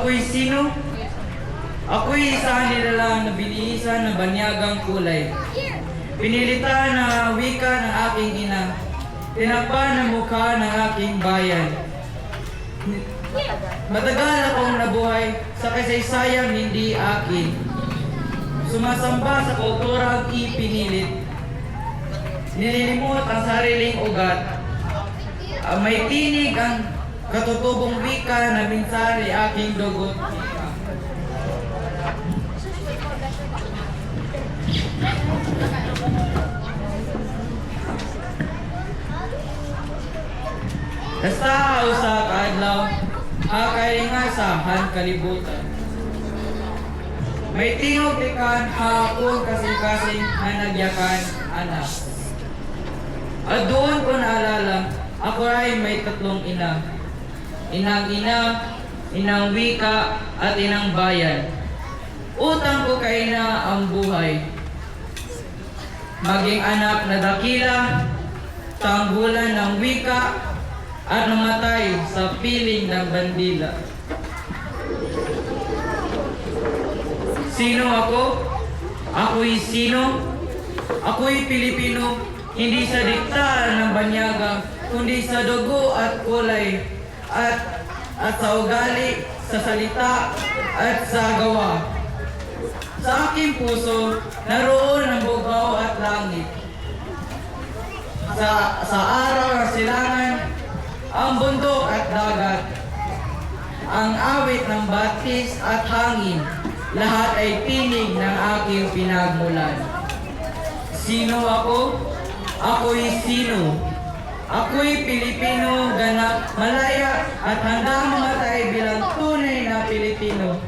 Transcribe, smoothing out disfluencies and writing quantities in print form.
Ako'y sino? Ako'y isa nilalang na binihisan ng banyagang kulay. Pinilitan na wika ng aking ina. Tinakpan ng mukha ng aking bayan. Matagal akong nabuhay sa kasaysayang hindi akin. Sumasamba sa kulturang ipinilit. Nililimot ang sariling ugat. May tinig ang katutubong wika na minsan ay aking dugot. Nasa sa kaadlaw, hakay nga sa kalibutan. May tingog tikan hapon kasing-kasing na nagyakan anak. At doon ko naalala, ako ay may tatlong ina. Inang ina, inang wika, at inang bayan. Utang ko kay ina ang buhay. Maging anak na dakila, tanggulan ng wika, at namatay sa piling ng bandila. Sino ako? Ako'y sino? Ako'y Pilipino, hindi sa dikta ng banyaga, kundi sa dugo at kulay, at sa ugali, sa salita, at sa gawa. Sa aking puso, naroon ang bugaw at langit. Sa araw ng silangan, ang bundok at dagat, ang awit ng batis at hangin, lahat ay tinig ng aking pinagmulan. Sino ako? Ako'y sino? Ako'y Pilipino, ganap, malaya, at handang mamatay bilang tunay na Pilipino.